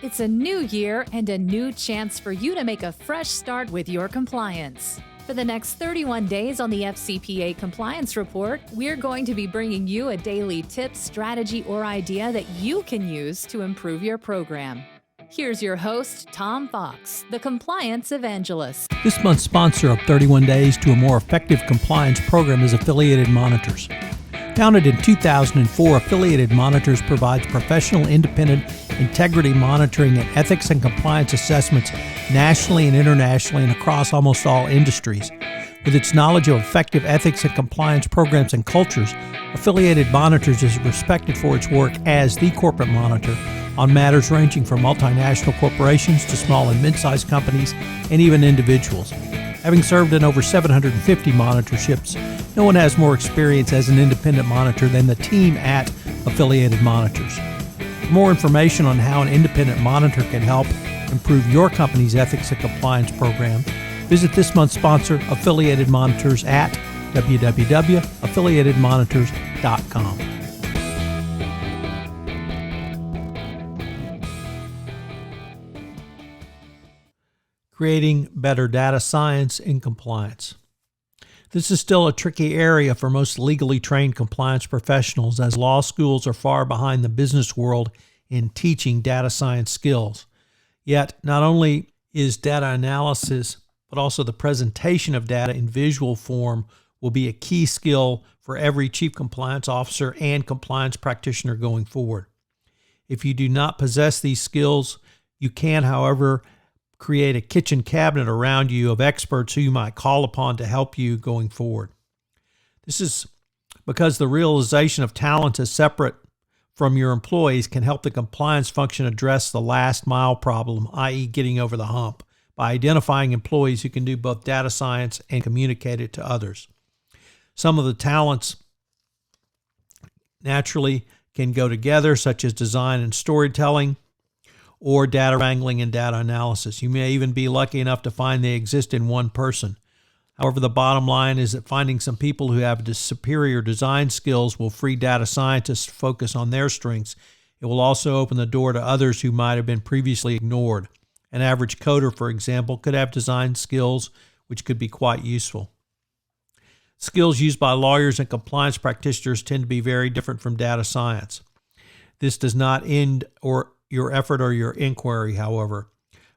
It's a new year and a new chance for you to make a fresh start with your compliance. For the next 31 days on the FCPA Compliance Report, we're going to be bringing you a daily tip, strategy, or idea that you can use to improve your program. Here's your host, Tom Fox, the Compliance Evangelist. This month's sponsor of 31 Days to a More Effective Compliance program is Affiliated Monitors. Founded in 2004, Affiliated Monitors provides professional, independent integrity monitoring and ethics and compliance assessments nationally and internationally and across almost all industries. With its knowledge of effective ethics and compliance programs and cultures, Affiliated Monitors is respected for its work as the corporate monitor on matters ranging from multinational corporations to small and mid-sized companies and even individuals. Having served in over 750 monitorships, no one has more experience as an independent monitor than the team at Affiliated Monitors. For more information on how an independent monitor can help improve your company's ethics and compliance program, visit this month's sponsor, Affiliated Monitors, at www.affiliatedmonitors.com. Creating better data science in compliance. This is still a tricky area for most legally trained compliance professionals, as law schools are far behind the business world in teaching data science skills. Yet, not only is data analysis, but also the presentation of data in visual form will be a key skill for every chief compliance officer and compliance practitioner going forward. If you do not possess these skills, you can, however, create a kitchen cabinet around you of experts who you might call upon to help you going forward. This is because the realization of talent as separate from your employees can help the compliance function address the last mile problem, i.e. getting over the hump, by identifying employees who can do both data science and communicate it to others. Some of the talents naturally can go together, such as design and storytelling, or data wrangling and data analysis. You may even be lucky enough to find they exist in one person. However, the bottom line is that finding some people who have superior design skills will free data scientists to focus on their strengths. It will also open the door to others who might have been previously ignored. An average coder, for example, could have design skills which could be quite useful. Skills used by lawyers and compliance practitioners tend to be very different from data science. This does not end your effort or your inquiry, however.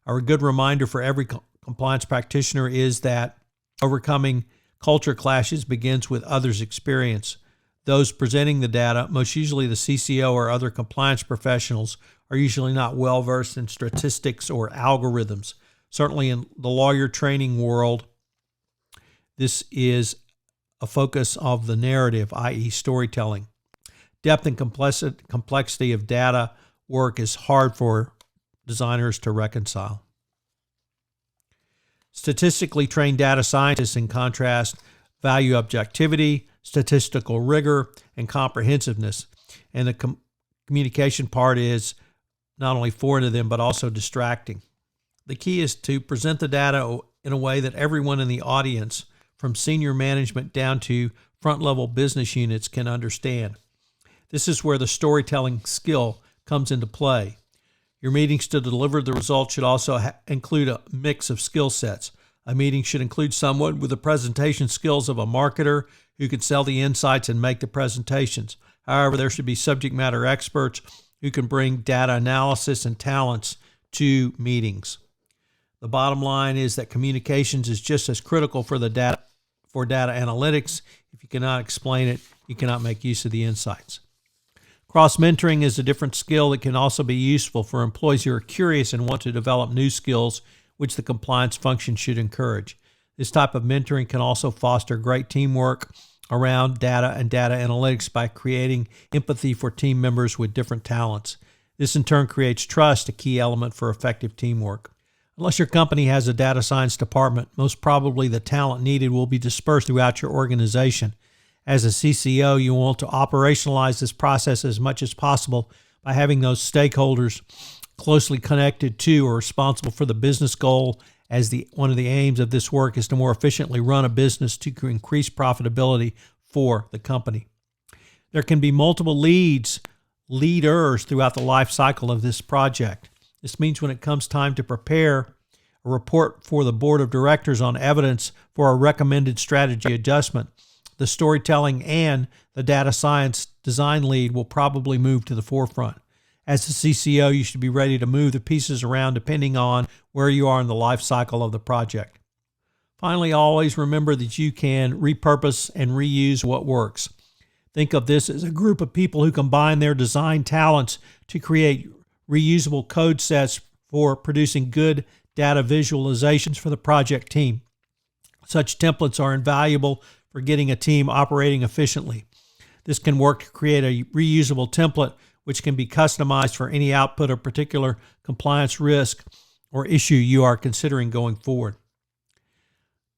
A good reminder for every compliance practitioner is that overcoming culture clashes begins with others' experience. Those presenting the data, most usually the CCO or other compliance professionals, are usually not well versed in statistics or algorithms. Certainly in the lawyer training world, this is a focus of the narrative, i.e. storytelling. Depth and complexity of data work is hard for designers to reconcile. Statistically trained data scientists, in contrast, value objectivity, statistical rigor, and comprehensiveness. And the communication part is not only foreign to them, but also distracting. The key is to present the data in a way that everyone in the audience, from senior management down to front-level business units, can understand. This is where the storytelling skill comes into play. Your meetings to deliver the results should also include a mix of skill sets. A meeting should include someone with the presentation skills of a marketer who can sell the insights and make the presentations. However, there should be subject matter experts who can bring data analysis and talents to meetings. The bottom line is that communications is just as critical for data analytics. If you cannot explain it, you cannot make use of the insights. CrossMentoring is a different skill that can also be useful for employees who are curious and want to develop new skills, which the compliance function should encourage. This type of mentoring can also foster great teamwork around data and data analytics by creating empathy for team members with different talents. This in turn creates trust, a key element for effective teamwork. Unless your company has a data science department, most probably the talent needed will be dispersed throughout your organization. As a CCO, you want to operationalize this process as much as possible by having those stakeholders closely connected to or responsible for the business goal, as one of the aims of this work is to more efficiently run a business to increase profitability for the company. There can be multiple leaders throughout the life cycle of this project. This means when it comes time to prepare a report for the board of directors on evidence for a recommended strategy adjustment, the storytelling and the data science design lead will probably move to the forefront. As the CCO, you should be ready to move the pieces around depending on where you are in the life cycle of the project. Finally, always remember that you can repurpose and reuse what works. Think of this as a group of people who combine their design talents to create reusable code sets for producing good data visualizations for the project team. Such templates are invaluable for getting a team operating efficiently. This can work to create a reusable template which can be customized for any output or particular compliance risk or issue you are considering going forward.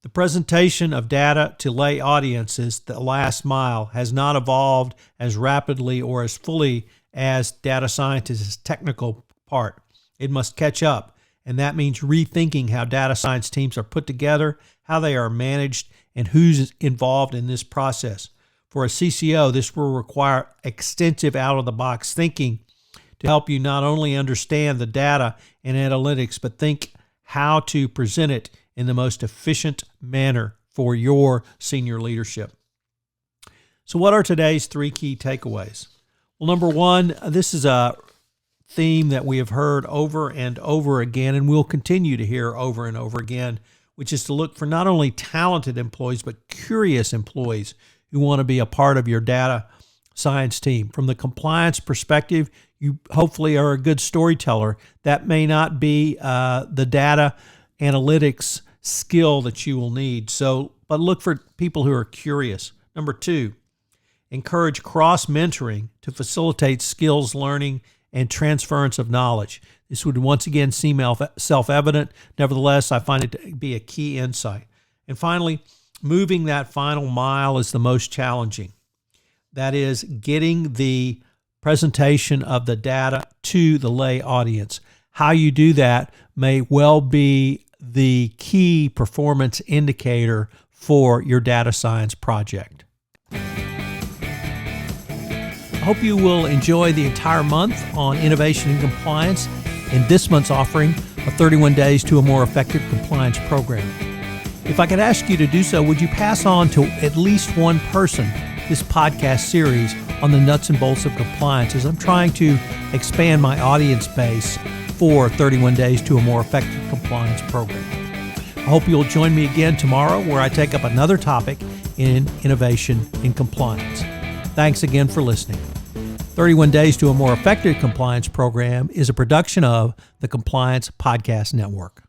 The presentation of data to lay audiences, the last mile, has not evolved as rapidly or as fully as data scientists' technical part. It must catch up, and that means rethinking how data science teams are put together, how they are managed, and who's involved in this process. For a CCO, this will require extensive out-of-the-box thinking to help you not only understand the data and analytics, but think how to present it in the most efficient manner for your senior leadership. So what are today's 3 key takeaways? Well, number one, this is a theme that we have heard over and over again, and we'll continue to hear over and over again, which is to look for not only talented employees, but curious employees who want to be a part of your data science team. From the compliance perspective, you hopefully are a good storyteller. That may not be the data analytics skill that you will need. But look for people who are curious. Number 2, encourage cross-mentoring to facilitate skills learning and transference of knowledge. This would once again seem self-evident. Nevertheless, I find it to be a key insight. And finally, moving that final mile is the most challenging. That is getting the presentation of the data to the lay audience. How you do that may well be the key performance indicator for your data science project. I hope you will enjoy the entire month on innovation and compliance in this month's offering of 31 Days to a More Effective Compliance Program. If I could ask you to do so, would you pass on to at least one person this podcast series on the nuts and bolts of compliance, as I'm trying to expand my audience base for 31 Days to a More Effective Compliance Program. I hope you'll join me again tomorrow, where I take up another topic in innovation and compliance. Thanks again for listening. 31 Days to a More Effective Compliance Program is a production of the Compliance Podcast Network.